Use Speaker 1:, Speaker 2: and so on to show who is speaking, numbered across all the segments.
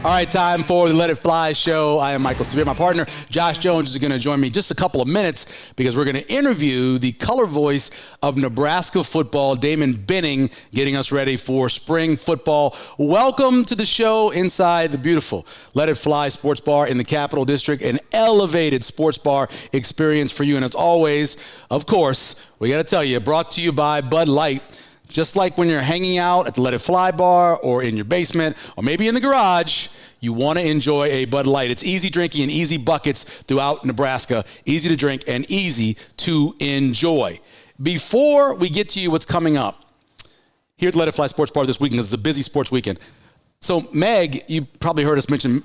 Speaker 1: All right, time for the Let It Fly show. I am Michael Severe. My partner, Josh Jones, is going to join me just a couple of minutes because we're going to interview the color voice of Nebraska football, Damon Benning, getting us ready for spring football. Welcome to the show inside the beautiful Let It Fly Sports Bar in the Capital District, an elevated sports bar experience for you. And as always, of course, we got to tell you, brought to you by Bud Light. Just like when you're hanging out at the Let It Fly bar or in your basement or maybe in the garage, you want to enjoy a Bud Light. It's easy drinking and easy buckets throughout Nebraska. Easy to drink and easy to enjoy. Before we get to you what's coming up here at the Let It Fly Sports Bar this weekend, because it's a busy sports weekend. So Meg, you probably heard us mention,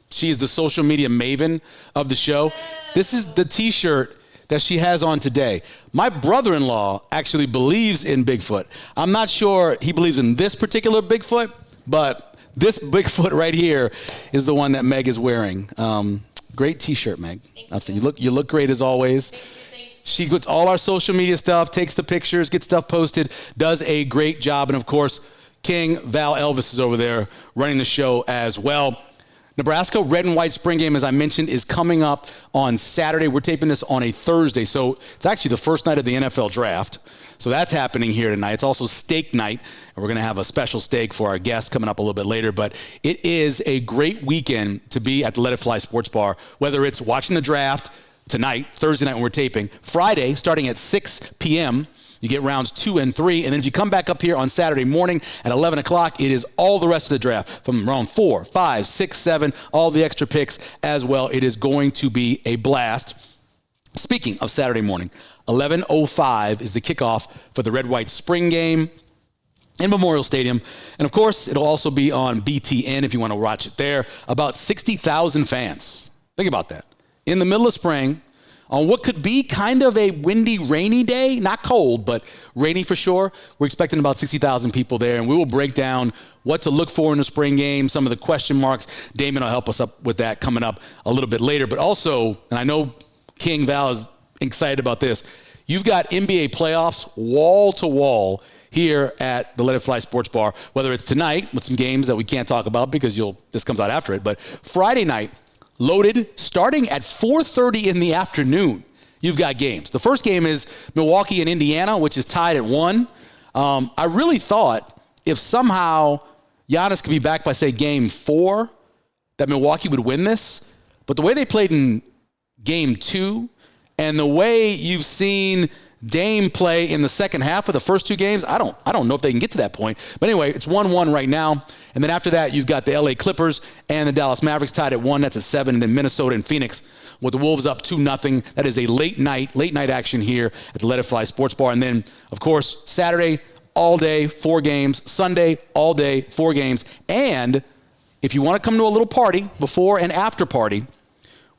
Speaker 1: she is the social media maven of the show. This is the t-shirt that she has on today. My brother-in-law actually believes in Bigfoot. I'm not sure he believes in this particular Bigfoot, but this Bigfoot right here is the one that Meg is wearing. Great t-shirt, Meg. You look great as always.
Speaker 2: Thank you.
Speaker 1: She gets all our social media stuff, takes the pictures, gets stuff posted, does a great job. And of course, King Val Elvis is over there running the show as well. Nebraska red and white spring game, as I mentioned, is coming up on Saturday. We're taping this on a Thursday, so it's actually the first night of the NFL draft. So that's happening here tonight. It's also steak night, and we're going to have a special steak for our guests coming up a little bit later. But it is a great weekend to be at the Let It Fly Sports Bar, whether it's watching the draft tonight, Thursday night when we're taping, Friday starting at 6 p.m., you get rounds 2 and 3, and then if you come back up here on Saturday morning at 11 o'clock, it is all the rest of the draft from round 4, 5, 6, 7, all the extra picks as well. It is going to be a blast. Speaking of Saturday morning, 11:05 is the kickoff for the red-white spring game in Memorial Stadium. And of course, it'll also be on BTN if you want to watch it there. About 60,000 fans. Think about that. In the middle of spring, on what could be kind of a windy, rainy day, not cold, but rainy for sure. We're expecting about 60,000 people there, and we will break down what to look for in the spring game, some of the question marks. Damon will help us up with that coming up a little bit later. But also, and I know King Val is excited about this, you've got NBA playoffs wall to wall here at the Let It Fly Sports Bar, whether it's tonight with some games that we can't talk about because this comes out after it, but Friday night, loaded, starting at 4:30 in the afternoon. You've got games. The first game is Milwaukee and Indiana, which is tied at 1. I really thought if somehow Giannis could be back by, say, game 4, that Milwaukee would win this. But the way they played in game 2 and the way you've seen Dame play in the second half of the first 2 games, I don't know if they can get to that point. But anyway, it's 1-1 right now. And then after that, you've got the LA Clippers and the Dallas Mavericks tied at 1. That's at 7. And then Minnesota and Phoenix with the Wolves up 2-0. That is a late night action here at the Let It Fly Sports Bar. And then, of course, Saturday, all day, 4 games. Sunday, all day, 4 games. And if you want to come to a little party, before and after party,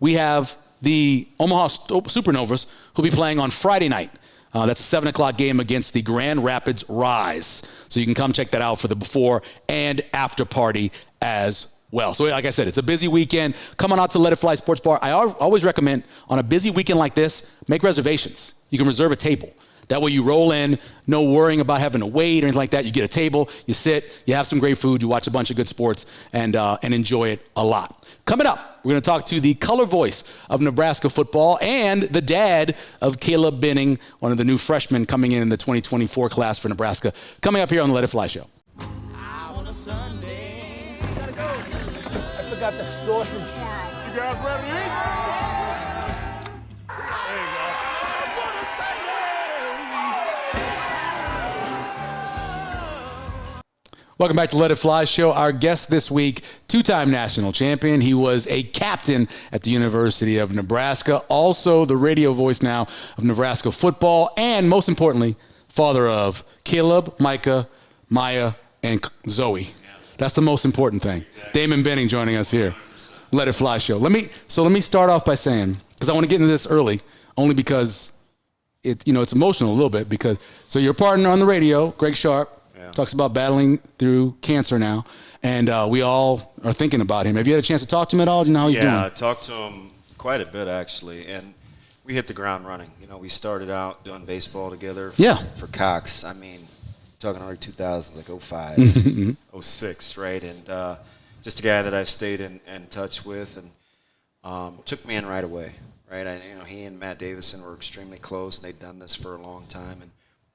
Speaker 1: we have the Omaha Supernovas who'll be playing on Friday night. That's a 7 o'clock game against the Grand Rapids Rise. So you can come check that out for the before and after party as well. So like I said, it's a busy weekend. Come on out to Let It Fly Sports Bar. I always recommend on a busy weekend like this, make reservations. You can reserve a table. That way you roll in, no worrying about having to wait or anything like that. You get a table, you sit, you have some great food, you watch a bunch of good sports, and enjoy it a lot. Coming up, we're going to talk to the color voice of Nebraska football and the dad of Caleb Benning, one of the new freshmen coming in the 2024 class for Nebraska. Coming up here on the Let It Fly Show.
Speaker 3: On a Sunday. Gotta go. I forgot the sausage. You guys ready to eat? There you go. On a Sunday.
Speaker 1: Welcome back to Let It Fly Show. Our guest this week, 2-time national champion. He was a captain at the University of Nebraska, also the radio voice now of Nebraska football, and most importantly, father of Caleb, Micah, Maya, and Zoe. That's the most important thing. Exactly. Damon Benning joining us here. 100%. Let It Fly Show. Let me start off by saying, because I want to get into this early, only because it's emotional a little bit, because so your partner on the radio, Greg Sharp, talks about battling through cancer now, and we all are thinking about him. Have you had a chance to talk to him at all? Do you know how he's doing?
Speaker 4: Yeah, I talked to him quite a bit, actually, and we hit the ground running. We started out doing baseball together for Cox. I mean, talking early 2000s, like 05, 06, right? And just a guy that I've stayed in touch with, and took me in right away. Right, he and Matt Davison were extremely close, and they'd done this for a long time. And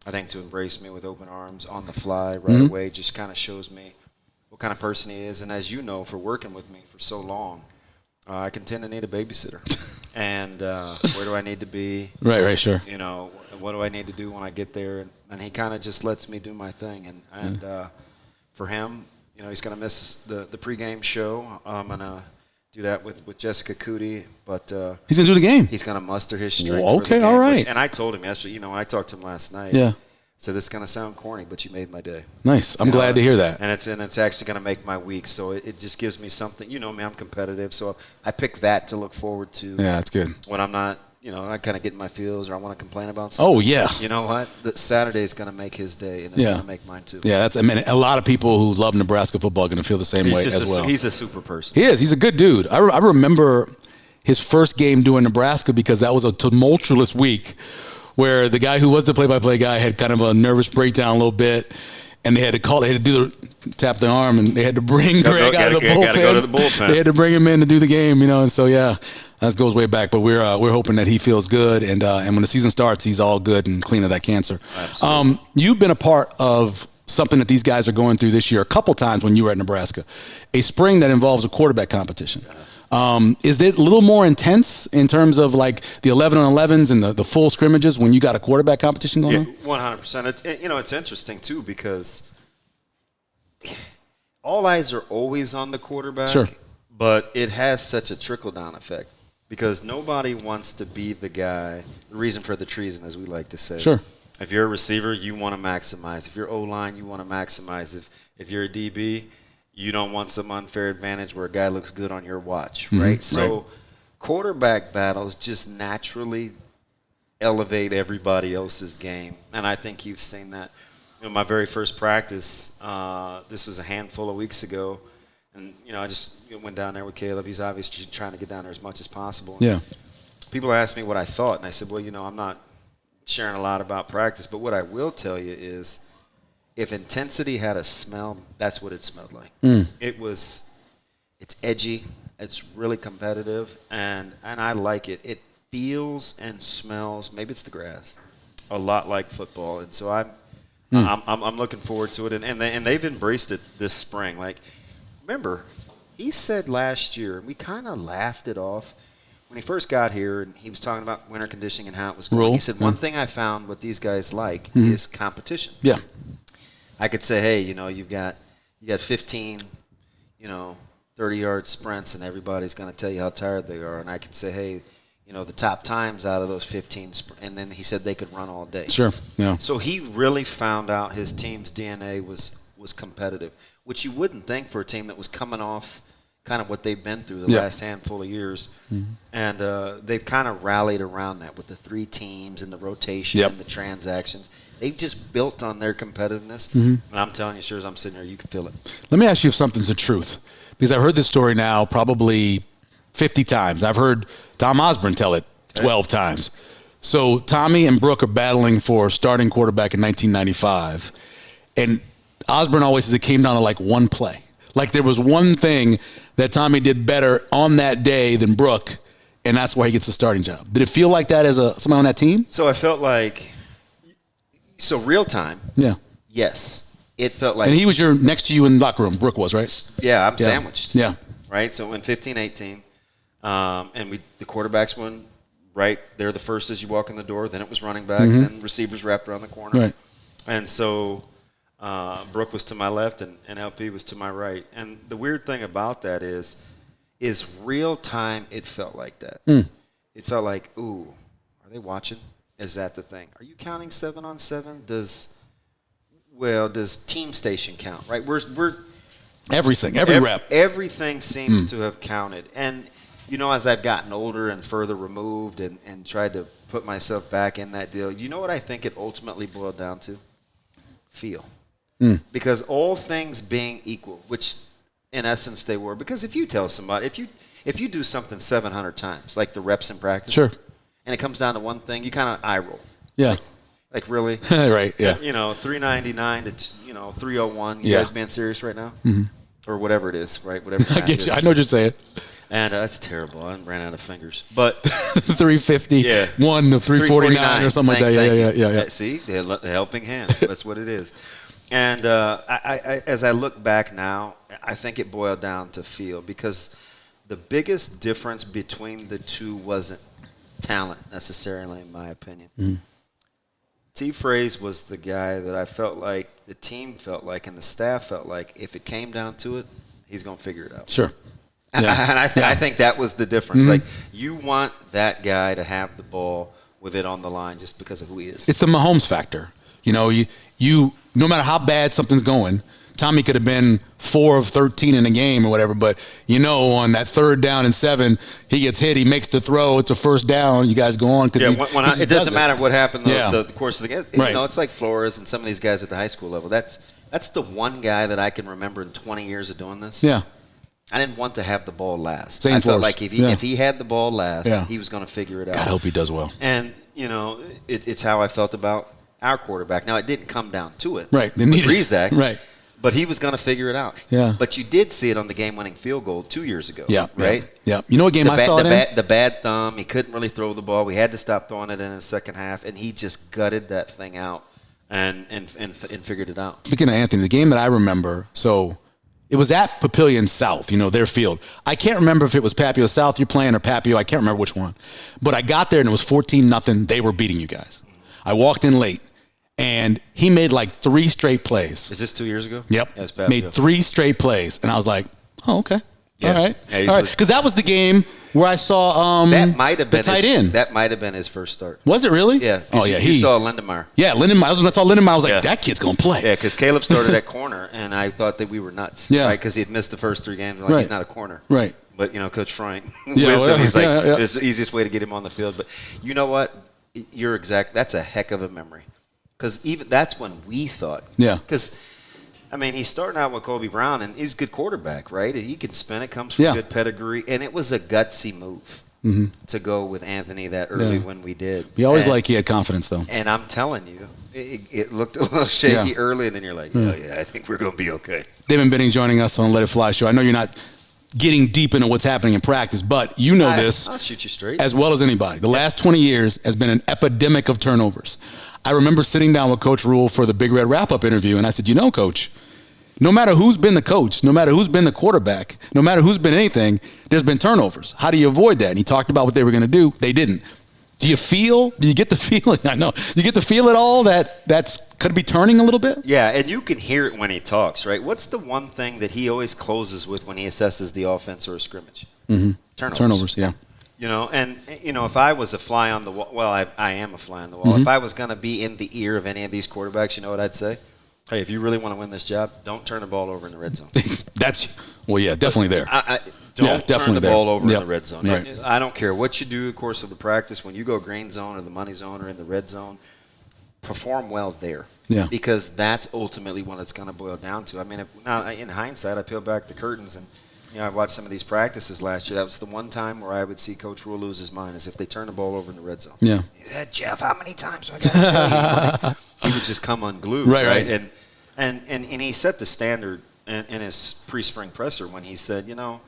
Speaker 4: I think to embrace me with open arms on the fly right away just kind of shows me what kind of person he is. And as you know, for working with me for so long, I can tend to need a babysitter. And where do I need to be?
Speaker 1: Right, sure.
Speaker 4: What do I need to do when I get there? And he kind of just lets me do my thing. And for him, he's going to miss the pregame show. I'm going to do that with Jessica Cootie, but
Speaker 1: he's gonna do the game.
Speaker 4: He's gonna muster his strength.
Speaker 1: Well, okay, all right.
Speaker 4: And I told him yesterday. When I talked to him last night, said this is gonna sound corny, but you made my day.
Speaker 1: Nice. I'm glad to hear that.
Speaker 4: And it's actually gonna make my week. So it just gives me something. You know me, I'm competitive, so I pick that to look forward to.
Speaker 1: Yeah, that's good.
Speaker 4: When I'm not, I kind of get in my feels or I want to complain about something.
Speaker 1: Oh yeah.
Speaker 4: You know what? Saturday is gonna make his day, and it's gonna make mine too.
Speaker 1: Yeah, a lot of people who love Nebraska football are gonna feel the same way as well.
Speaker 4: He's a super person.
Speaker 1: He is. He's a good dude. I remember his first game doing Nebraska because that was a tumultuous week where the guy who was the play-by-play guy had kind of a nervous breakdown a little bit, and they had to tap the arm, and they had to bring Greg out of the bullpen.
Speaker 4: Gotta go to the bullpen.
Speaker 1: They had to bring him in to do the game, and so that goes way back. But we're hoping that he feels good, and when the season starts, he's all good and clean of that cancer.
Speaker 4: Absolutely.
Speaker 1: You've been a part of something that these guys are going through this year a couple times when you were at Nebraska, a spring that involves a quarterback competition. Is it a little more intense in terms of like the 11-on-11s and the full scrimmages when you got a quarterback competition going on?
Speaker 4: 100%. It's interesting too because all eyes are always on the quarterback.
Speaker 1: Sure.
Speaker 4: But it has such a trickle-down effect because nobody wants to be the guy, the reason for the treason, as we like to say.
Speaker 1: Sure.
Speaker 4: If you're a receiver, you want to maximize. If you're O-line, you want to maximize. If you're a DB, you don't want some unfair advantage where a guy looks good on your watch, right? So quarterback battles just naturally elevate everybody else's game, and I think you've seen that. My very first practice, this was a handful of weeks ago, and I just went down there with Caleb. He's obviously trying to get down there as much as possible.
Speaker 1: Yeah.
Speaker 4: People asked me what I thought, and I said, well, I'm not sharing a lot about practice, but what I will tell you is if intensity had a smell, that's what it smelled like. It's edgy, it's really competitive, and I like it. It feels and smells, maybe it's the grass, a lot like football, and so I'm looking forward to it, and they've embraced it this spring. Like, remember, he said last year, we kind of laughed it off when he first got here, and he was talking about winter conditioning and how it was going. He said, one thing I found what these guys like is competition.
Speaker 1: Yeah.
Speaker 4: I could say, hey, you got 15, 30-yard sprints, and everybody's going to tell you how tired they are. And I can say, hey, the top times out of those 15, and then he said they could run all day.
Speaker 1: Sure, yeah.
Speaker 4: So he really found out his team's DNA was competitive, which you wouldn't think for a team that was coming off kind of what they've been through the last handful of years. And they've kind of rallied around that with the 3 teams and the rotation and the transactions. They've just built on their competitiveness. And I'm telling you, sure as I'm sitting here, you can feel it.
Speaker 1: Let me ask you if something's the truth. Because I've heard this story now probably 50 times. I've heard Tom Osborne tell it 12 times. So Tommy and Brooke are battling for starting quarterback in 1995. And Osborne always says it came down to like one play. Like there was one thing that Tommy did better on that day than Brooke, and that's why he gets the starting job. Did it feel like that as somebody on that team?
Speaker 4: So I felt like – so real time.
Speaker 1: Yeah.
Speaker 4: Yes. It felt like –
Speaker 1: and he was next to you in the locker room. Brooke was, right?
Speaker 4: Yeah, I'm sandwiched.
Speaker 1: Yeah.
Speaker 4: Right? So in 15-18, and the quarterbacks went right. They're the first as you walk in the door. Then it was running backs and receivers wrapped around the corner.
Speaker 1: Right.
Speaker 4: And so Brooke was to my left and LP was to my right. And the weird thing about that is real time it felt like that. It felt like, ooh, are they watching? Is that the thing? Are you counting 7-on-7? Does Team Station count? Right? We're
Speaker 1: everything, every rep.
Speaker 4: Everything seems to have counted. And as I've gotten older and further removed and tried to put myself back in that deal, you know what I think it ultimately boiled down to? Feel. Because all things being equal, which in essence they were, because if you tell somebody, if you do something 700 times, like the reps in practice,
Speaker 1: sure,
Speaker 4: and it comes down to one thing, you kind of eye roll.
Speaker 1: Yeah.
Speaker 4: Like really?
Speaker 1: Right, yeah.
Speaker 4: 399 to 301. You guys being serious right now? or whatever it is, right? Whatever.
Speaker 1: I get you. I know what you're saying.
Speaker 4: And that's terrible. I ran out of fingers. But
Speaker 1: 350,
Speaker 4: yeah.
Speaker 1: 1 to 349 or something like that. Yeah.
Speaker 4: See, the helping hand. That's what it is. And I, as I look back now, I think it boiled down to feel, because the biggest difference between the two wasn't talent necessarily, in my opinion. Mm-hmm. T. Fraze was the guy that I felt like the team felt like and the staff felt like if it came down to it, he's going to figure it out.
Speaker 1: Sure.
Speaker 4: Yeah. And I think that was the difference. Mm-hmm. Like, you want that guy to have the ball with it on the line just because of who he is.
Speaker 1: It's the Mahomes factor. You know, you no matter how bad something's going, Tommy could have been 4 of 13 in the game or whatever, but you know, on that 3rd down and 7, he gets hit, he makes the throw, it's a first down, you guys go on.
Speaker 4: Because it doesn't matter what happened the course of the game.
Speaker 1: Right.
Speaker 4: You know, it's like Flores and some of these guys at the high school level. That's the one guy that I can remember in 20 years of doing this.
Speaker 1: Yeah.
Speaker 4: I didn't want to have the ball last.
Speaker 1: Same
Speaker 4: I felt
Speaker 1: force.
Speaker 4: like if he had the ball last, he was going to figure it out.
Speaker 1: God, I hope he does well.
Speaker 4: And, you know, it's how I felt about our quarterback. Now, it didn't come down to it.
Speaker 1: Right.
Speaker 4: With Rizak.
Speaker 1: Right.
Speaker 4: But he was going to figure it out.
Speaker 1: Yeah.
Speaker 4: But you did see it on the game-winning field goal 2 years ago.
Speaker 1: Yeah.
Speaker 4: Right?
Speaker 1: Yeah. You know what game I saw it in?
Speaker 4: The bad thumb. He couldn't really throw the ball. We had to stop throwing it in the second half, and he just gutted that thing out and figured it out.
Speaker 1: Speaking of Anthony, the game that I remember, so it was at Papillion South, you know, their field. I can't remember if it was Papio South you're playing or Papio. I can't remember which one. But I got there, and it was 14-0. They were beating you guys. I walked in late. And he made like 3 straight plays.
Speaker 4: Is this 2 years ago?
Speaker 1: Yep.
Speaker 4: Yes,
Speaker 1: made 3 straight plays. And I was like, oh, okay.
Speaker 4: Yeah.
Speaker 1: All right.
Speaker 4: Yeah,
Speaker 1: all right. Because that was the game where I saw
Speaker 4: that might have been
Speaker 1: the tight end.
Speaker 4: That might have been his first start.
Speaker 1: Was it really?
Speaker 4: Yeah.
Speaker 1: Oh, yeah.
Speaker 4: You saw Lindenmeyer.
Speaker 1: Yeah, Lindenmeyer. When I saw Lindenmeyer, I was like, that kid's going to play.
Speaker 4: Yeah, because Caleb started at corner, and I thought that we were nuts.
Speaker 1: Yeah.
Speaker 4: Right? Because he had missed the first 3 games. Like, he's not a corner.
Speaker 1: Right.
Speaker 4: But, you know, Coach Frank,
Speaker 1: wisdom,
Speaker 4: he's like, it's the easiest way to get him on the field. But you know what? You're exact. That's a heck of a memory. Because even that's when we thought.
Speaker 1: Yeah.
Speaker 4: Because, I mean, he's starting out with Kobe Brown, and he's a good quarterback, right? And he can spin it, comes from good pedigree. And it was a gutsy move to go with Anthony that early when we did.
Speaker 1: We always he had confidence, though.
Speaker 4: And I'm telling you, it looked a little shaky early, and then you're like, oh, yeah, I think we're going to be okay.
Speaker 1: Damon Benning joining us on Let It Fly Show. I know you're not getting deep into what's happening in practice, but you know this.
Speaker 4: I'll shoot you straight.
Speaker 1: As well as anybody. The last 20 years has been an epidemic of turnovers. I remember sitting down with Coach Rhule for the Big Red wrap-up interview, and I said, you know, Coach, no matter who's been the coach, no matter who's been the quarterback, no matter who's been anything, there's been turnovers. How do you avoid that? And he talked about what they were going to do. They didn't. Do you get the feeling, I know, you get to feel at all that's could be turning a little bit?
Speaker 4: Yeah, and you can hear it when he talks, right? What's the one thing that he always closes with when he assesses the offense or a scrimmage?
Speaker 1: Mm-hmm.
Speaker 4: Turnovers,
Speaker 1: yeah.
Speaker 4: You know, and, you know, if I was a fly on the wall, well, I am a fly on the wall. If I was going to be in the ear of any of these quarterbacks, you know what I'd say? Hey, if you really want to win this job, don't turn the ball over in the red zone.
Speaker 1: Definitely there.
Speaker 4: Don't turn the ball over in the red zone.
Speaker 1: Right.
Speaker 4: I don't care what you do in the course of the practice. When you go green zone or the money zone or in the red zone, perform well there.
Speaker 1: Yeah.
Speaker 4: Because that's ultimately what it's going to boil down to. I mean, now in hindsight, I peel back the curtains and, you know, I watched some of these practices last year. That was the one time where I would see Coach Rhule lose his mind, is if they turn the ball over in the red zone.
Speaker 1: Yeah.
Speaker 4: Jeff, how many times do I got to tell you? Like, he would just come unglued.
Speaker 1: Right.
Speaker 4: And he set the standard in his pre-spring presser when he said, you know,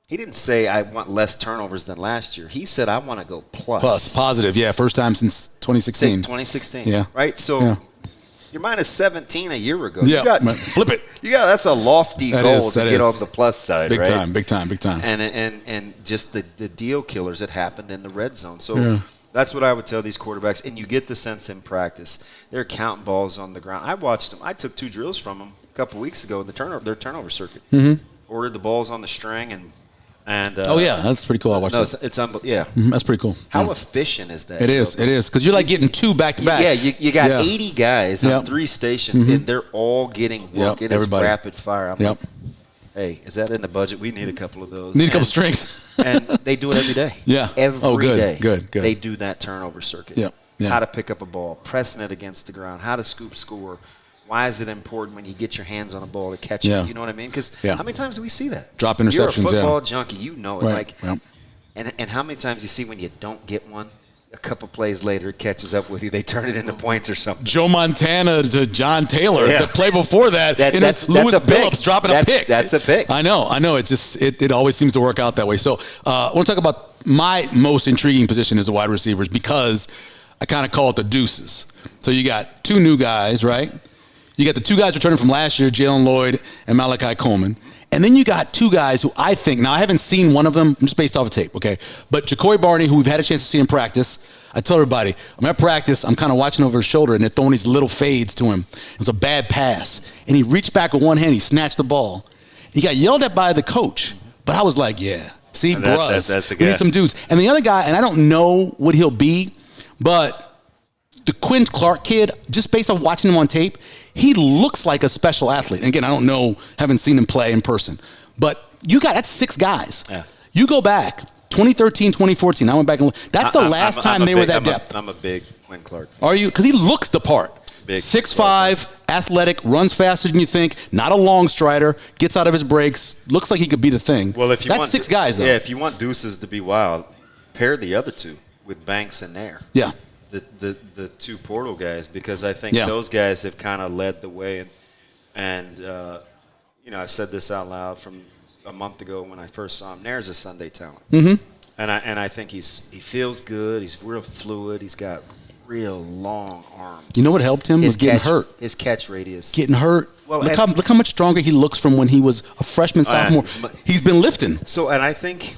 Speaker 4: he didn't say I want less turnovers than last year. He said I want to go plus.
Speaker 1: Positive, yeah. First time since 2016.
Speaker 4: 2016.
Speaker 1: Yeah.
Speaker 4: Right? So you're minus 17 a year ago.
Speaker 1: Yeah. Flip it.
Speaker 4: That's a lofty goal to get on the plus side,
Speaker 1: big
Speaker 4: right?
Speaker 1: Big time.
Speaker 4: And just the deal killers that happened in the red zone. So that's what I would tell these quarterbacks. And you get the sense in practice. They're counting balls on the ground. I watched them. I took 2 drills from them a couple weeks ago in their turnover circuit. Mm-hmm. Ordered the balls on the string and
Speaker 1: that's pretty cool. I watched that.
Speaker 4: It's unbelievable. Yeah.
Speaker 1: Mm-hmm. That's pretty cool.
Speaker 4: How efficient is that?
Speaker 1: It is. Because you're like getting 2 back to back.
Speaker 4: Yeah, you got 80 guys on 3 stations, and they're all getting work. It is rapid fire. I'm like, hey, is that in the budget? We need a couple of those.
Speaker 1: Need a couple strings.
Speaker 4: And they do it every day.
Speaker 1: Yeah.
Speaker 4: Every day.
Speaker 1: Good.
Speaker 4: They do that turnover circuit.
Speaker 1: Yeah.
Speaker 4: How to pick up a ball, pressing it against the ground, how to scoop score. Why is it important when you get your hands on a ball to catch it? You know what I mean? Because how many times do we see that?
Speaker 1: Drop interceptions,
Speaker 4: You're a football junkie. You know it.
Speaker 1: Right.
Speaker 4: And how many times you see when you don't get one, a couple plays later, it catches up with you. They turn it into points or something.
Speaker 1: Joe Montana to John Taylor. The play before that
Speaker 4: that's
Speaker 1: Lewis
Speaker 4: a pick.
Speaker 1: Billups dropping a pick.
Speaker 4: That's a pick.
Speaker 1: I know. It always seems to work out that way. So I want to talk about my most intriguing position as a wide receivers because I kind of call it the deuces. So you got 2 new guys, right? You got the 2 guys returning from last year, Jalen Lloyd and Malachi Coleman. And then you got 2 guys who I think, now I haven't seen one of them, I'm just based off of tape, okay? But Jacory Barney, who we've had a chance to see in practice, I tell everybody, I'm at practice, I'm kind of watching over his shoulder, and they're throwing these little fades to him. It was a bad pass. And he reached back with one hand, he snatched the ball. He got yelled at by the coach, but I was like, yeah. See,
Speaker 4: that's a
Speaker 1: we need some dudes. And the other guy, and I don't know what he'll be, but the Quinn Clark kid, just based on watching him on tape, he looks like a special athlete. And again, I don't know, haven't seen him play in person. But that's 6 guys. Yeah. You go back, 2013, 2014, I went back and that's the last time they were that depth.
Speaker 4: I'm a big Quinn Clark fan.
Speaker 1: Are you? Because he looks the part. 6'5", athletic, runs faster than you think, not a long strider, gets out of his breaks, looks like he could be the thing.
Speaker 4: Well, if you
Speaker 1: that's
Speaker 4: want
Speaker 1: 6 guys, though.
Speaker 4: Yeah, if you want deuces to be wild, pair the other 2 with Banks and Nair.
Speaker 1: Yeah.
Speaker 4: The 2 portal guys, because I think those guys have kind of led the way. And I've said this out loud from a month ago when I first saw him. Nair's a Sunday talent. Mm-hmm. And I think he feels good. He's real fluid. He's got real long arms.
Speaker 1: You know what helped him was getting hurt.
Speaker 4: His catch radius.
Speaker 1: Getting hurt. Well, look how much stronger he looks from when he was a freshman, sophomore. He's been lifting.
Speaker 4: So, and I think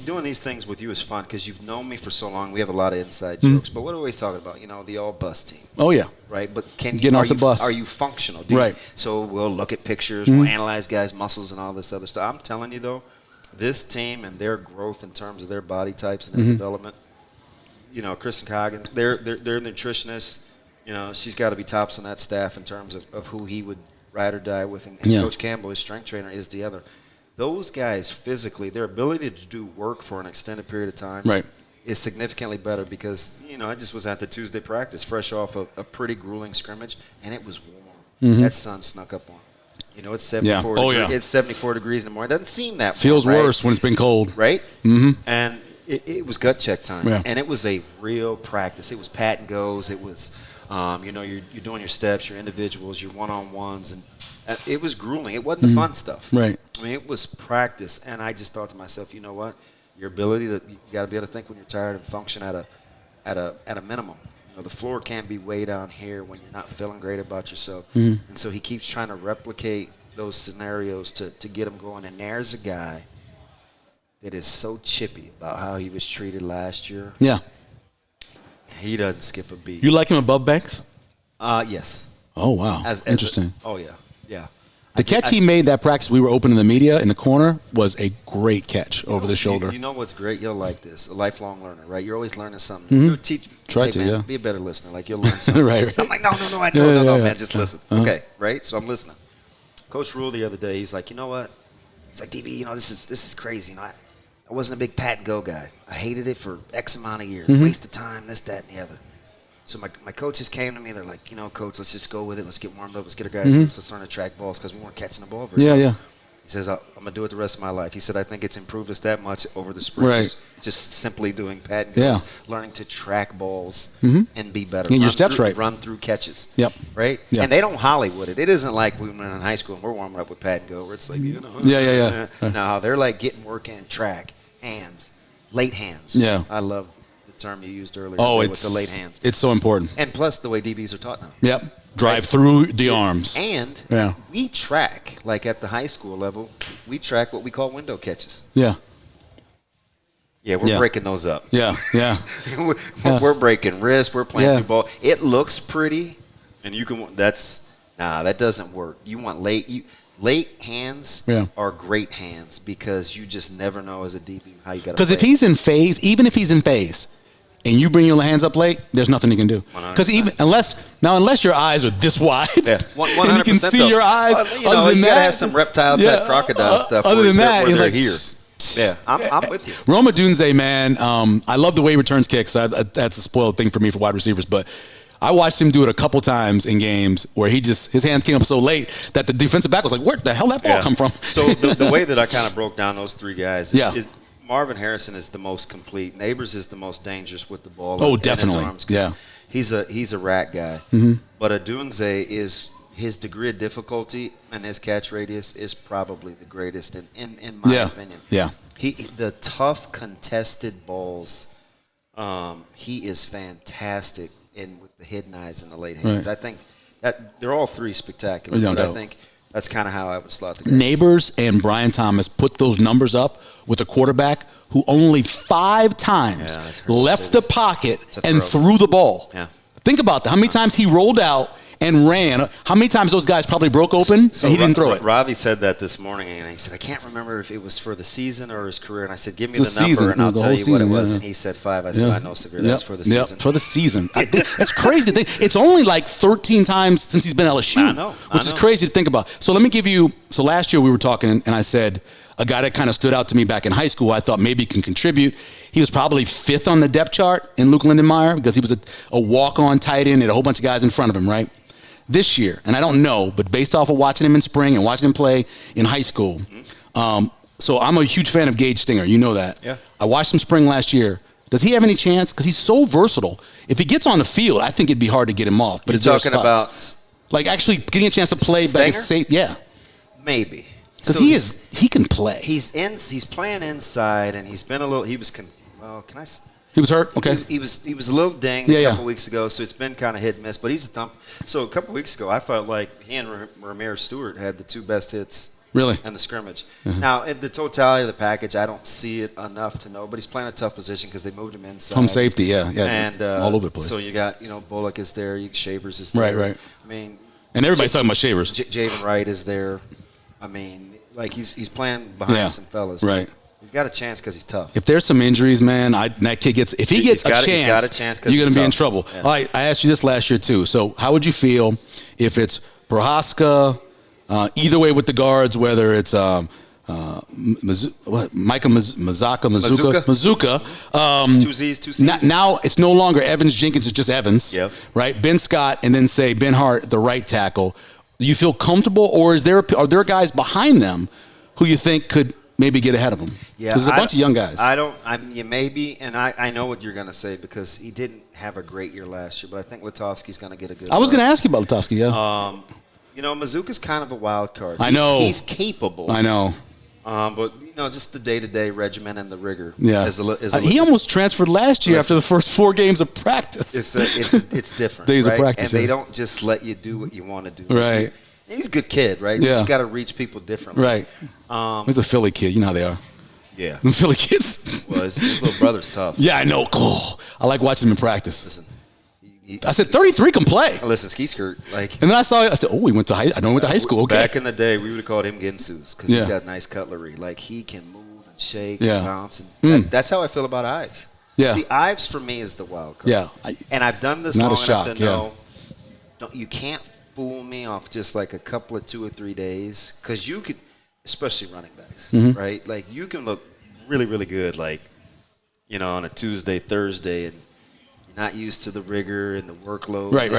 Speaker 4: doing these things with you is fun because you've known me for so long. We have a lot of inside jokes. But what are we always talking about? The all-bus team.
Speaker 1: Oh, yeah.
Speaker 4: Right? But
Speaker 1: getting off the bus.
Speaker 4: Are you functional?
Speaker 1: Right.
Speaker 4: So we'll look at pictures. We'll analyze guys' muscles and all this other stuff. I'm telling you, though, this team and their growth in terms of their body types and their development, Kristen Coggins, they're nutritionists. She's got to be tops on that staff in terms of who he would ride or die with. And Coach Campbell, his strength trainer, is the other. Those guys physically, their ability to do work for an extended period of time is significantly better because, I just was at the Tuesday practice fresh off a pretty grueling scrimmage, and it was warm. That sun snuck up on. It's 74 degrees. It's 74 degrees in the morning. It doesn't seem that
Speaker 1: feels
Speaker 4: warm,
Speaker 1: worse when it's been cold.
Speaker 4: Right? Mm-hmm. And it was gut check time.
Speaker 1: Yeah.
Speaker 4: And it was a real practice. It was pat and goes. It was, you're doing your steps, your individuals, your one-on-ones, and it was grueling. It wasn't the fun stuff.
Speaker 1: Right.
Speaker 4: I mean, it was practice, and I just thought to myself, you know what? Your ability you got to be able to think when you're tired and function at a minimum. The floor can't be way down here when you're not feeling great about yourself. And so he keeps trying to replicate those scenarios to get him going. And there's a guy that is so chippy about how he was treated last year.
Speaker 1: Yeah.
Speaker 4: He doesn't skip a beat.
Speaker 1: You like him above Banks?
Speaker 4: Yes.
Speaker 1: Oh, wow. Interesting.
Speaker 4: Yeah.
Speaker 1: The catch he made that practice, we were open in the media in the corner, was a great catch over the shoulder.
Speaker 4: You know what's great? You'll like this. A lifelong learner, right? You're always learning something. Be a better listener. Like, you'll learn something.
Speaker 1: Right.
Speaker 4: I'm like, no, man, just listen. Okay, right? So I'm listening. Coach Rhule the other day, he's like, you know what? He's like, DB, this is crazy. I wasn't a big pat and go guy. I hated it for X amount of years. Waste of time, this, that, and the other. So my coaches came to me. They're like, Coach, let's just go with it. Let's get warmed up. Let's get our guys loose. Let's learn to track balls because we weren't catching the ball very well. Yeah. He says, I'm going to do it the rest of my life. He said, I think it's improved us that much over the spring.
Speaker 1: Right.
Speaker 4: Just simply doing pat and goes, learning to track balls and be better.
Speaker 1: Get your steps right.
Speaker 4: Run through catches.
Speaker 1: Yep.
Speaker 4: Right?
Speaker 1: Yeah.
Speaker 4: And they don't Hollywood it. It isn't like we went in high school and we're warming up with pat and go where it's like,
Speaker 1: Yeah.
Speaker 4: No, they're like getting work in, track, hands, late hands.
Speaker 1: Yeah.
Speaker 4: I love term you used earlier with the late hands.
Speaker 1: It's so important.
Speaker 4: And plus the way DBs are taught now.
Speaker 1: Yep. Drive through the arms.
Speaker 4: And we track, like at the high school level, we track what we call window catches.
Speaker 1: Yeah.
Speaker 4: Yeah, we're breaking those up.
Speaker 1: Yeah.
Speaker 4: We're breaking wrists. We're playing through ball. It looks pretty, and that doesn't work. You want late hands are great hands because you just never know as a DB how you got to.
Speaker 1: Because if he's in phase, even if he's in phase, and you bring your hands up late, there's nothing he can do. Because unless your eyes are this wide,
Speaker 4: 100%,
Speaker 1: and you can see your eyes. Other than
Speaker 4: you
Speaker 1: that,
Speaker 4: gotta have some reptile type crocodile stuff.
Speaker 1: Other than that,
Speaker 4: they're
Speaker 1: like,
Speaker 4: here. Yeah, I'm with you.
Speaker 1: Roma Dunze, man, I love the way he returns kicks. That's a spoiled thing for me for wide receivers, but I watched him do it a couple times in games where his hands came up so late that the defensive back was like, where the hell that ball come from?
Speaker 4: So the way that I kind of broke down those three guys is Marvin Harrison is the most complete. Neighbors is the most dangerous with the ball.
Speaker 1: Oh,
Speaker 4: in his
Speaker 1: definitely.
Speaker 4: arms
Speaker 1: Yeah.
Speaker 4: He's a rack guy. But Odunze is his degree of difficulty and his catch radius is probably the greatest in my opinion.
Speaker 1: Yeah.
Speaker 4: The tough contested balls. He is fantastic with the hidden eyes and the late hands.
Speaker 1: Right.
Speaker 4: I think that they're all three spectacular.
Speaker 1: No
Speaker 4: but I
Speaker 1: doubt.
Speaker 4: think that's kind of how I would slot the guys.
Speaker 1: Neighbors and Brian Thomas put those numbers up with a quarterback who only 5 times left the pocket and threw the ball.
Speaker 4: Yeah.
Speaker 1: Think about that. How many times he rolled out and ran? How many times those guys probably broke open and he didn't throw it?
Speaker 4: Ravi said that this morning, and he said, I can't remember if it was for the season or his career. And I said, give me
Speaker 1: It's
Speaker 4: the
Speaker 1: the
Speaker 4: number,
Speaker 1: season.
Speaker 4: and
Speaker 1: It
Speaker 4: I'll
Speaker 1: was the
Speaker 4: tell
Speaker 1: whole
Speaker 4: you what it
Speaker 1: season,
Speaker 4: was.
Speaker 1: yeah.
Speaker 4: And he said 5. I said, I know, Severe. That's for the
Speaker 1: Yep,
Speaker 4: season.
Speaker 1: for the season. That's crazy to think. It's only like 13 times since he's been at LSU.
Speaker 4: I know.
Speaker 1: Which is crazy to think about. So let me give you – so last year we were talking, and I said a guy that kind of stood out to me back in high school I thought maybe can contribute. He was probably 5th on the depth chart in Luke Lindenmeyer because he was a walk-on tight end and a whole bunch of guys in front of him, right? This year, and I don't know, but based off of watching him in spring and watching him play in high school, so I'm a huge fan of Gage Stinger. You know that.
Speaker 4: Yeah.
Speaker 1: I watched him spring last year. Does he have any chance? Because he's so versatile. If he gets on the field, I think it'd be hard to get him off. But
Speaker 4: You're talking about
Speaker 1: like actually getting a chance to play back at safe? Yeah.
Speaker 4: maybe.
Speaker 1: Because he can play.
Speaker 4: He's playing inside, and he's been a little. He was
Speaker 1: He was hurt? Okay.
Speaker 4: He was a little dinged a couple weeks ago, so it's been kind of hit and miss. But he's a thump. So a couple weeks ago, I felt like he and Ramirez Stewart had the 2 best hits.
Speaker 1: Really?
Speaker 4: In the scrimmage. Now, in the totality of the package, I don't see it enough to know. But he's playing a tough position because they moved him inside.
Speaker 1: Home safety, yeah.
Speaker 4: And
Speaker 1: all over the place.
Speaker 4: So you got Bullock is there, Shavers is there.
Speaker 1: Right.
Speaker 4: I mean,
Speaker 1: And everybody's talking about Shavers.
Speaker 4: Javen Wright is there. I mean, like he's playing behind some fellas.
Speaker 1: Right.
Speaker 4: He's got a chance because he's tough.
Speaker 1: If there's some injuries, man, that kid gets – if he gets
Speaker 4: he's got a chance 'cause
Speaker 1: you're going
Speaker 4: he's
Speaker 1: to be in
Speaker 4: tough.
Speaker 1: trouble.
Speaker 4: Yeah.
Speaker 1: All right, I asked you this last year too. So how would you feel if it's Prohaska, either way with the guards, whether it's Mazuka.
Speaker 4: Two Z's, two C's.
Speaker 1: Now it's no longer Evans Jenkins, it's just Evans.
Speaker 4: Yep.
Speaker 1: Right? Ben Scott and then say Ben Hart, the right tackle. Do you feel comfortable, or are there guys behind them who you think could maybe get ahead of them?
Speaker 4: Yeah,
Speaker 1: Because there's a bunch of young guys.
Speaker 4: Maybe, and I know what you're going to say because he didn't have a great year last year, but I think Litovsky's going to get a good
Speaker 1: I was going to ask you about Litovsky, yeah.
Speaker 4: Mazuka's kind of a wild card.
Speaker 1: I know.
Speaker 4: He's capable.
Speaker 1: I know.
Speaker 4: But just the day-to-day regimen and the rigor.
Speaker 1: Yeah. He almost transferred last year after the first 4 games of practice.
Speaker 4: It's different.
Speaker 1: Days
Speaker 4: right?
Speaker 1: of practice.
Speaker 4: And they don't just let you do what you want to do.
Speaker 1: Right.
Speaker 4: He's a good kid, right?
Speaker 1: Yeah.
Speaker 4: You just got to reach people differently.
Speaker 1: Right. He's a Philly kid. You know how they are.
Speaker 4: Yeah.
Speaker 1: The Philly kids.
Speaker 4: Well, his little brother's tough.
Speaker 1: Yeah, I know. Cool. I like watching him in practice.
Speaker 4: Listen.
Speaker 1: I said 33 can play.
Speaker 4: Listen, ski skirt,
Speaker 1: And then I said, oh, he went to high school. Okay.
Speaker 4: Back in the day, we would have called him Ginsu's because he's
Speaker 1: Yeah.
Speaker 4: got nice cutlery. Like, he can move and shake
Speaker 1: Yeah.
Speaker 4: and bounce. And that's how I feel about Ives.
Speaker 1: Yeah.
Speaker 4: See, Ives, for me, is the wild card.
Speaker 1: Yeah.
Speaker 4: And I've done this
Speaker 1: Not a
Speaker 4: long enough
Speaker 1: shock,
Speaker 4: to know you can't fool me off just like a couple of 2 or 3 days because you could, especially running backs,
Speaker 1: Mm-hmm.
Speaker 4: right? Like, you can look really, really good, like, on a Tuesday, Thursday, and not used to the rigor and the workload.
Speaker 1: Right.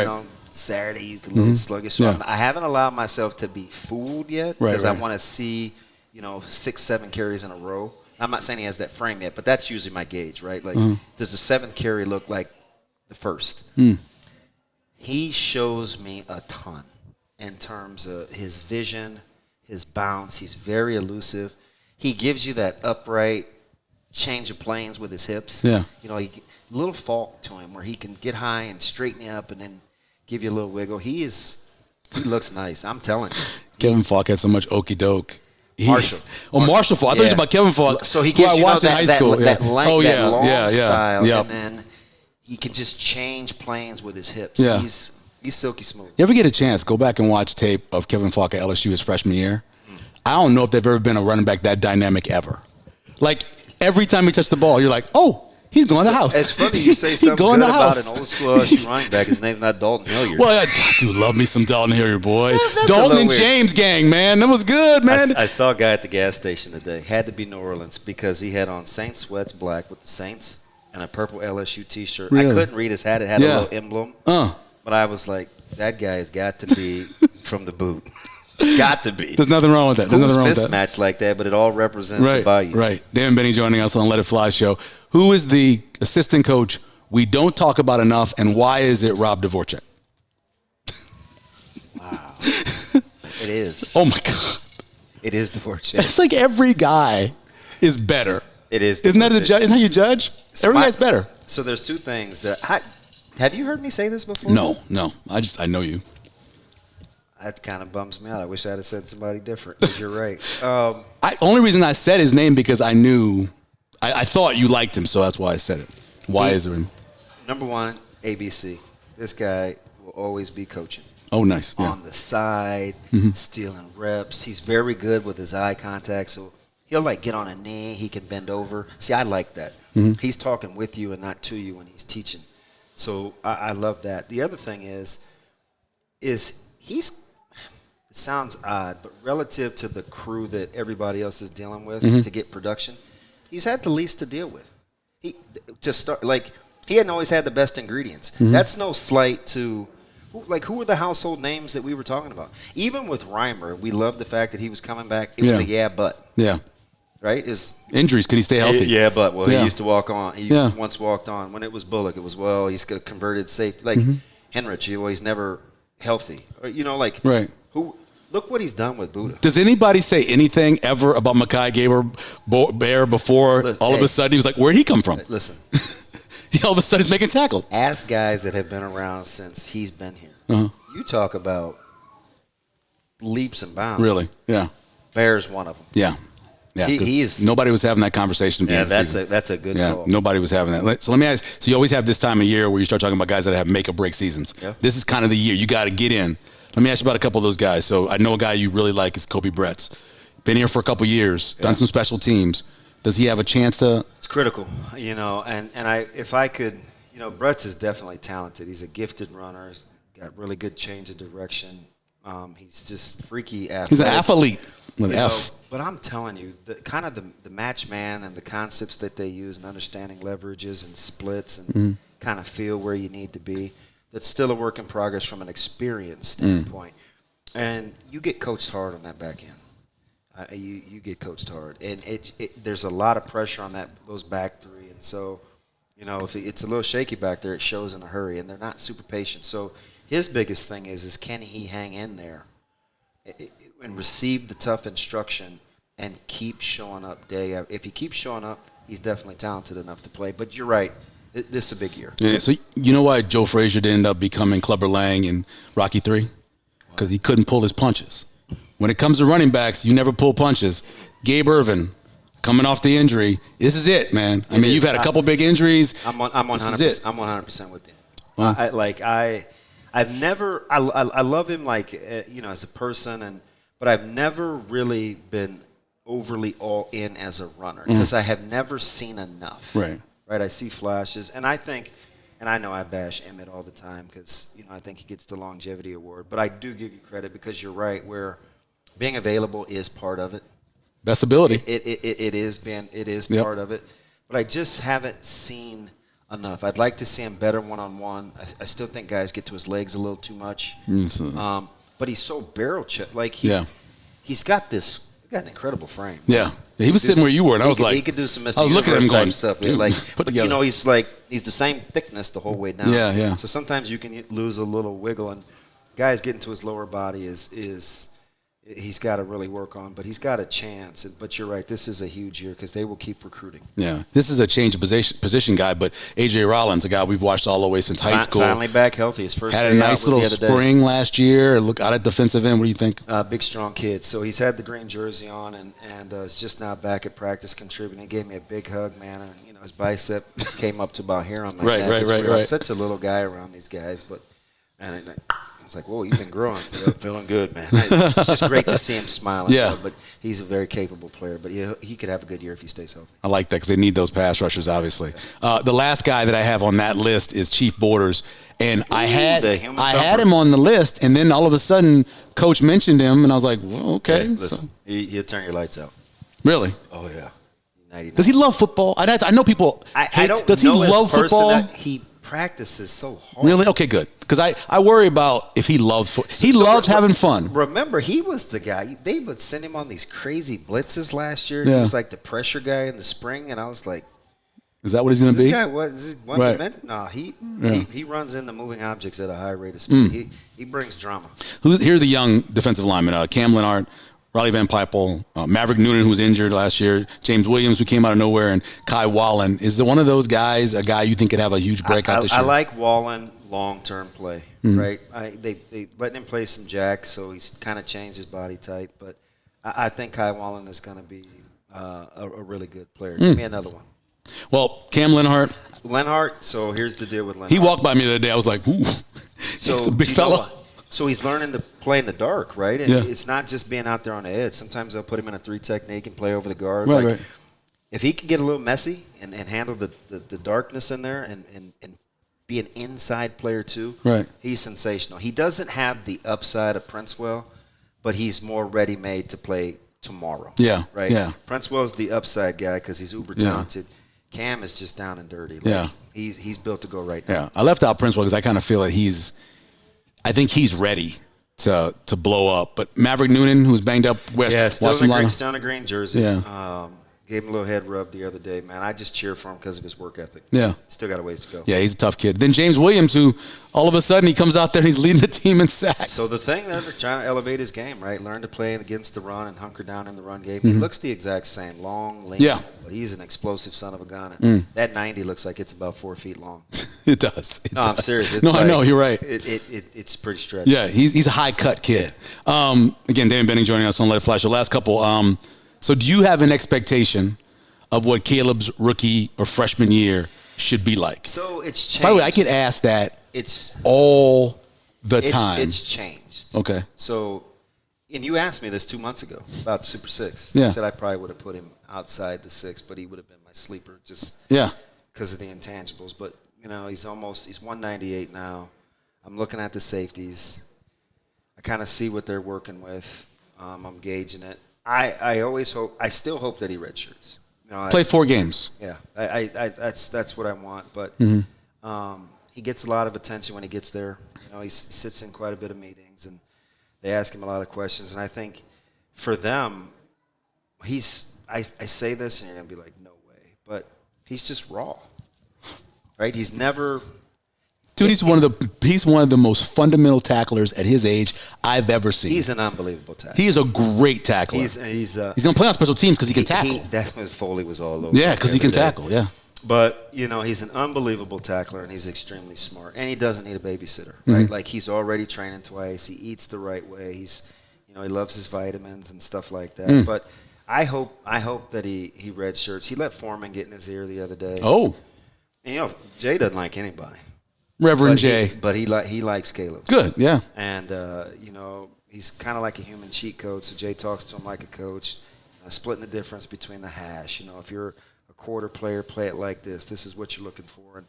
Speaker 4: Saturday you can a little sluggish. So
Speaker 1: Yeah.
Speaker 4: I haven't allowed myself to be fooled yet
Speaker 1: Right,
Speaker 4: because I
Speaker 1: right.
Speaker 4: want to see, 6, 7 carries in a row. I'm not saying he has that frame yet, but that's usually my gauge, right? Like, does the 7th carry look like the first? He shows me a ton in terms of his vision, his bounce. He's very elusive. He gives you that upright change of planes with his hips.
Speaker 1: Yeah.
Speaker 4: A little fault to him where he can get high and straighten you up and then give you a little wiggle. He looks nice. I'm telling you.
Speaker 1: Kevin Falk had so much okey doke.
Speaker 4: Marshall.
Speaker 1: Marshall Falk. I thought you were about Kevin Falk.
Speaker 4: So he
Speaker 1: who
Speaker 4: gives
Speaker 1: I
Speaker 4: you
Speaker 1: watched in
Speaker 4: that,
Speaker 1: high
Speaker 4: that,
Speaker 1: school.
Speaker 4: that,
Speaker 1: Yeah.
Speaker 4: length, that long style,
Speaker 1: Yep.
Speaker 4: and then he can just change planes with his hips.
Speaker 1: Yeah.
Speaker 4: He's silky smooth.
Speaker 1: You ever get a chance, go back and watch tape of Kevin Falk at LSU his freshman year. I don't know if there've ever been a running back that dynamic ever. Like, every time he touched the ball, you're like, oh, he's going to the house.
Speaker 4: It's funny you say something
Speaker 1: going
Speaker 4: good
Speaker 1: to the
Speaker 4: about
Speaker 1: house.
Speaker 4: an old school LSU running back. His name's not Dalton Hilliard.
Speaker 1: Well, I do love me some Dalton Hilliard, boy.
Speaker 4: that's a
Speaker 1: Dalton
Speaker 4: little
Speaker 1: and
Speaker 4: weird.
Speaker 1: James gang, man. That was good, man.
Speaker 4: I saw a guy at the gas station today. Had to be New Orleans because he had on Saints sweats, black with the Saints, and a purple LSU T-shirt.
Speaker 1: Really?
Speaker 4: I couldn't read his hat. It had a
Speaker 1: Yeah.
Speaker 4: little emblem.
Speaker 1: Uh.
Speaker 4: But I was like, that guy has got to be from the boot. Got to be.
Speaker 1: There's nothing wrong with that. There's
Speaker 4: Who's
Speaker 1: nothing wrong with that.
Speaker 4: mismatched like that, but it all represents the value.
Speaker 1: Right. Damon Benning joining us on Let It Fly show. Who is the assistant coach we don't talk about enough, and why is it Rob Dvorak?
Speaker 4: Wow. It is.
Speaker 1: Oh, my God.
Speaker 4: It is Dvorak.
Speaker 1: It's like every guy is better.
Speaker 4: It is.
Speaker 1: Isn't that how you judge? Every guy's better.
Speaker 4: So there's two things that have you heard me say this before?
Speaker 1: No. I know you.
Speaker 4: That kind of bums me out. I wish I had said somebody different. Because you're right.
Speaker 1: Only reason I said his name because I knew, I thought you liked him, so that's why I said it. Why is it?
Speaker 4: Number one, ABC. This guy will always be coaching.
Speaker 1: Oh, nice. Yeah.
Speaker 4: On the side, stealing reps. He's very good with his eye contact, so he'll like get on a knee. He can bend over. See, I like that. He's talking with you and not to you when he's teaching. So I love that. The other thing is he's. It sounds odd, but relative to the crew that everybody else is dealing with to get production, he's had the least to deal with. He hadn't always had the best ingredients. That's no slight to who were the household names that we were talking about? Even with Reimer, we loved the fact that he was coming back. It was a but.
Speaker 1: Yeah.
Speaker 4: Right?
Speaker 1: Injuries, could he stay healthy?
Speaker 4: Yeah, but he used to walk on. He once walked on. When it was Bullock, it was he's a converted safety. Like Henrich, he's never healthy. Or,
Speaker 1: right.
Speaker 4: Look what he's done with Buddha.
Speaker 1: Does anybody say anything ever about Mekhi Bear before all of a sudden he was like, where'd he come from?
Speaker 4: Listen.
Speaker 1: All of a sudden he's making tackles.
Speaker 4: Ask guys that have been around since he's been here. You talk about leaps and bounds.
Speaker 1: Really? Yeah.
Speaker 4: Bear's one of them.
Speaker 1: Yeah. Yeah.
Speaker 4: He is.
Speaker 1: Nobody was having that conversation.
Speaker 4: Yeah, that's a good call.
Speaker 1: Nobody was having that. So let me ask. So you always have this time of year where you start talking about guys that have make or break seasons. Yeah. This is kind of the year you got to get in. Let me ask you about a couple of those guys. So I know a guy you really like is Kobe Bretz. Been here for a couple years, done some special teams. Does he have a chance to? It's
Speaker 4: critical, if I could, Bretz is definitely talented. He's a gifted runner. He's got really good change of direction. He's just freaky athletic.
Speaker 1: He's an athlete with an F.
Speaker 4: But I'm telling you, the match man and the concepts that they use and understanding leverages and splits and kind of feel where you need to be. That's still a work in progress from an experience standpoint. And you get coached hard on that back end. You get coached hard. And there's a lot of pressure on those back three. And so, if it's a little shaky back there, it shows in a hurry. And they're not super patient. So his biggest thing is can he hang in there and receive the tough instruction and keep showing up if he keeps showing up, he's definitely talented enough to play. But you're right. This is a big year.
Speaker 1: Yeah, so you know why Joe Frazier didn't end up becoming Clubber Lang in Rocky III? Because he couldn't pull his punches. When it comes to running backs, you never pull punches. Gabe Ervin, coming off the injury, this is it, man. You've had a couple big injuries.
Speaker 4: I'm 100%. I'm 100% with you. I love him as a person, but I've never really been overly all in as a runner because I have never seen enough.
Speaker 1: Right.
Speaker 4: Right, I see flashes, and I think, and I know I bash Emmett all the time because I think he gets the longevity award, but I do give you credit because you're right, where being available is part of it.
Speaker 1: Best ability.
Speaker 4: It is part of it, but I just haven't seen enough. I'd like to see him better one-on-one. I still think guys get to his legs a little too much, but he's so barrel-chested. He's got an incredible frame.
Speaker 1: Yeah. He was sitting where you were, and I was like,
Speaker 4: he could do some Mr.
Speaker 1: I was looking at him going,
Speaker 4: stuff.
Speaker 1: Dude, put together.
Speaker 4: He's the same thickness the whole way down.
Speaker 1: Yeah.
Speaker 4: So sometimes you can lose a little wiggle, and guys getting to his lower body he's got to really work on, but he's got a chance. But you're right, this is a huge year because they will keep recruiting. Yeah,
Speaker 1: this is a change of position guy, but A.J. Rollins, a guy we've watched all the way since high school.
Speaker 4: Finally back healthy. His first
Speaker 1: had a nice little spring last year. Look out at defensive end. What do you think?
Speaker 4: Big, strong kid. So he's had the green jersey on and is just now back at practice contributing. He gave me a big hug, man, and his bicep came up to about here on my neck. Right. Such a little guy around these guys, but it's like, whoa, you've been growing. Feeling good, man. It's just great to see him smiling.
Speaker 1: Yeah.
Speaker 4: But he's a very capable player. But he could have a good year if he stays healthy.
Speaker 1: I like that because they need those pass rushers, obviously. The last guy that I have on that list is Chief Borders. And I had him on the list, and then all of a sudden, Coach mentioned him, and I was like, well, okay.
Speaker 4: Hey, listen, he'll turn your lights out.
Speaker 1: Really?
Speaker 4: Oh, yeah. 99.
Speaker 1: Does he love football? I know people.
Speaker 4: I don't
Speaker 1: does he
Speaker 4: know
Speaker 1: love
Speaker 4: his
Speaker 1: football?
Speaker 4: He practice is so hard.
Speaker 1: Really? Okay, good. Because I worry about if he loves loves having fun.
Speaker 4: Remember, he was the guy. They would send him on these crazy blitzes last year.
Speaker 1: Yeah.
Speaker 4: He was like the pressure guy in the spring, and I was like,
Speaker 1: is that what he's going to be?
Speaker 4: This guy, what, is he one
Speaker 1: Right.
Speaker 4: dimension? No, he runs into moving objects at a high rate of speed. He brings drama.
Speaker 1: Here are the young defensive linemen. Cam Lenhart, Riley Van Pijpel, Maverick Noonan, who was injured last year, James Williams, who came out of nowhere, and Kai Wallen. Is one of those guys a guy you think could have a huge breakout this year?
Speaker 4: I like Wallen long-term play, right? They letting him play some jack, so he's kind of changed his body type. But I think Kai Wallen is going to be a really good player. Give me another one.
Speaker 1: Well, Cam Lenhart.
Speaker 4: So here's the deal with Lenhart.
Speaker 1: He walked by me the other day. I was like, ooh,
Speaker 4: so
Speaker 1: it's a big fella.
Speaker 4: So he's learning to play in the dark, right? And
Speaker 1: Yeah.
Speaker 4: it's not just being out there on the edge. Sometimes they'll put him in a 3 technique and play over the guard.
Speaker 1: Right, right.
Speaker 4: If he can get a little messy and handle the darkness in there and be an inside player too,
Speaker 1: right,
Speaker 4: he's sensational. He doesn't have the upside of Princewell, but he's more ready-made to play tomorrow.
Speaker 1: Yeah,
Speaker 4: right.
Speaker 1: Yeah.
Speaker 4: Princewell's the upside guy because he's uber talented. Yeah. Cam is just down and dirty. He's built to go right now.
Speaker 1: Yeah, I left out Princewell because I kind of feel that I think he's ready to blow up. But Maverick Noonan, who's banged up,
Speaker 4: still in a green jersey.
Speaker 1: Yeah.
Speaker 4: Gave him a little head rub the other day, man. I just cheer for him because of his work ethic.
Speaker 1: Yeah.
Speaker 4: He's still got a ways to go.
Speaker 1: Yeah, he's a tough kid. Then James Williams, who all of a sudden he comes out there and he's leading the team in sacks.
Speaker 4: So the thing, they're trying to elevate his game, right? Learn to play against the run and hunker down in the run game. He looks the exact same, long, lean.
Speaker 1: Yeah.
Speaker 4: But he's an explosive son of a gun. And that 90 looks like it's about 4 feet long.
Speaker 1: It does.
Speaker 4: I'm serious.
Speaker 1: I know, you're right.
Speaker 4: It's pretty stretched.
Speaker 1: Yeah, he's a high-cut kid.
Speaker 4: Yeah.
Speaker 1: Again, Damon Benning joining us on Let It Flash. The last couple. So do you have an expectation of what Caleb's rookie or freshman year should be like?
Speaker 4: So it's changed.
Speaker 1: By the way, I get asked that all the time.
Speaker 4: It's changed.
Speaker 1: Okay.
Speaker 4: So, and you asked me this 2 months ago about the Super 6.
Speaker 1: Yeah.
Speaker 4: I said I probably would have put him outside the 6, but he would have been my sleeper just because of the intangibles. But, he's 198 now. I'm looking at the safeties. I kind of see what they're working with. I'm gauging it. I still hope that he redshirts.
Speaker 1: Play 4 games.
Speaker 4: Yeah, that's what I want. But he gets a lot of attention when he gets there. He sits in quite a bit of meetings, and they ask him a lot of questions. And I think for them, I say this, and you're gonna be like, no way, but he's just raw, right? He's never.
Speaker 1: Dude, he's one of the most fundamental tacklers at his age I've ever seen.
Speaker 4: He's an unbelievable tackler.
Speaker 1: He is a great tackler.
Speaker 4: He's going
Speaker 1: to play on special teams because he can tackle.
Speaker 4: That's when Foley was all over.
Speaker 1: Yeah, because he can tackle. Yeah.
Speaker 4: But he's an unbelievable tackler, and he's extremely smart, and he doesn't need a babysitter, right? Like he's already training twice. He eats the right way. He's, he loves his vitamins and stuff like that. But I hope that he redshirts. He let Foreman get in his ear the other day.
Speaker 1: Oh.
Speaker 4: And, Jay doesn't like anybody.
Speaker 1: Reverend Jay.
Speaker 4: But he likes Caleb.
Speaker 1: Good, yeah.
Speaker 4: And, he's kind of like a human cheat code, so Jay talks to him like a coach, splitting the difference between the hash. If you're a quarter player, play it like this. This is what you're looking for.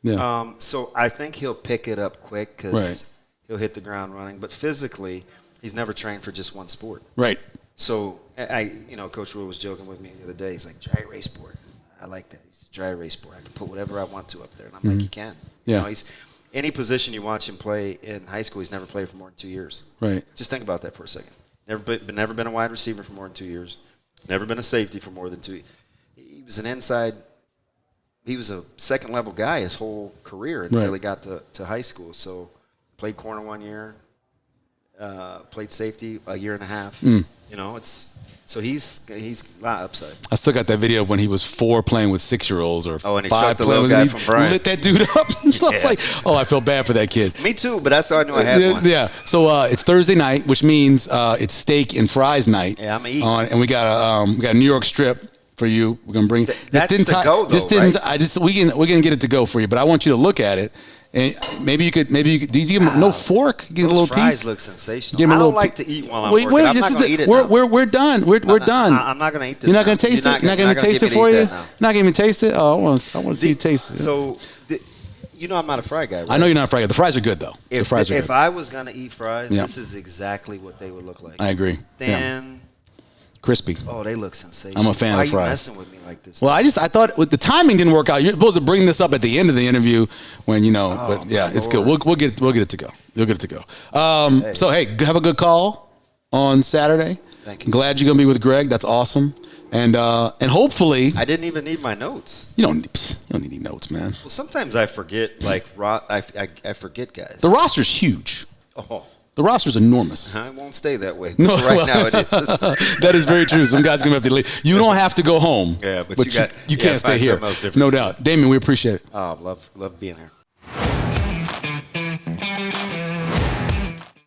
Speaker 4: And, so I think he'll pick it up quick because he'll hit the ground running. But physically, he's never trained for just one sport. Right. So, Coach Rhule was joking with me the other day. He's like, dry erase board. I like that. He's a dry erase board. I can put whatever I want to up there. And I'm like, you can.
Speaker 1: Yeah.
Speaker 4: He's any position you watch him play in high school, he's never played for more than 2 years. Right. Just think about that for a second. Never been a wide receiver for more than 2 years. Never been a safety for more than 2 years. He was an inside. He was a second-level guy his whole career until he got to high school. So played corner 1 year, played safety a year and a half. So he's a lot of upside. I still got that video of when he was 4 playing with 6-year-olds or 5
Speaker 2: and he choked the little guy from Bryant.
Speaker 1: Lit that dude up. I was like, I feel bad for that kid.
Speaker 4: Me too, but that's how I knew I had one.
Speaker 1: Yeah. So it's Thursday night, which means it's steak and fries night.
Speaker 4: Yeah, I'm eating.
Speaker 1: And we got a New York strip for you. We're gonna bring.
Speaker 4: That's the go though, right?
Speaker 1: We're gonna get it to go for you, but I want you to look at it. And maybe you could. Do you give him no fork? Give him a little
Speaker 4: fries
Speaker 1: piece.
Speaker 4: Look sensational.
Speaker 1: Give him
Speaker 4: I
Speaker 1: a
Speaker 4: don't
Speaker 1: little
Speaker 4: like to eat while I'm working. I'm not going to eat it now.
Speaker 1: We're done. We're done.
Speaker 4: I'm not going to eat this.
Speaker 1: You're not going to taste it. You're not going to taste it for you. Not going to even taste it. Oh, I want to see you taste it.
Speaker 4: So, I'm not a fry guy. Right?
Speaker 1: I know you're not a fry guy. The fries are good though.
Speaker 4: If,
Speaker 1: the fries are good.
Speaker 4: If I was going to eat fries, this is exactly what they would look like.
Speaker 1: I agree.
Speaker 4: Thin,
Speaker 1: Crispy.
Speaker 4: Oh, they look sensational.
Speaker 1: I'm a fan of fries.
Speaker 4: Why are you messing with me like this?
Speaker 1: Well, I thought the timing didn't work out. You're supposed to bring this up at the end of the interview when but yeah, it's good. We'll get it to go. You'll get it to go. So hey, have a good call on Saturday.
Speaker 4: Thank you.
Speaker 1: Glad you're gonna be with Greg. That's awesome. And hopefully
Speaker 4: I didn't even need my notes.
Speaker 1: You don't need any notes, man.
Speaker 4: Well, sometimes I forget. Like I forget guys.
Speaker 1: The roster's huge.
Speaker 4: Oh.
Speaker 1: The roster's enormous.
Speaker 4: I won't stay that way.
Speaker 1: No,
Speaker 4: right now it is.
Speaker 1: That is very true. Some guys are going to have to leave. You don't have to go home.
Speaker 4: Yeah, but
Speaker 1: you can't stay here. No doubt. Damon, we appreciate it.
Speaker 4: Oh, love being here.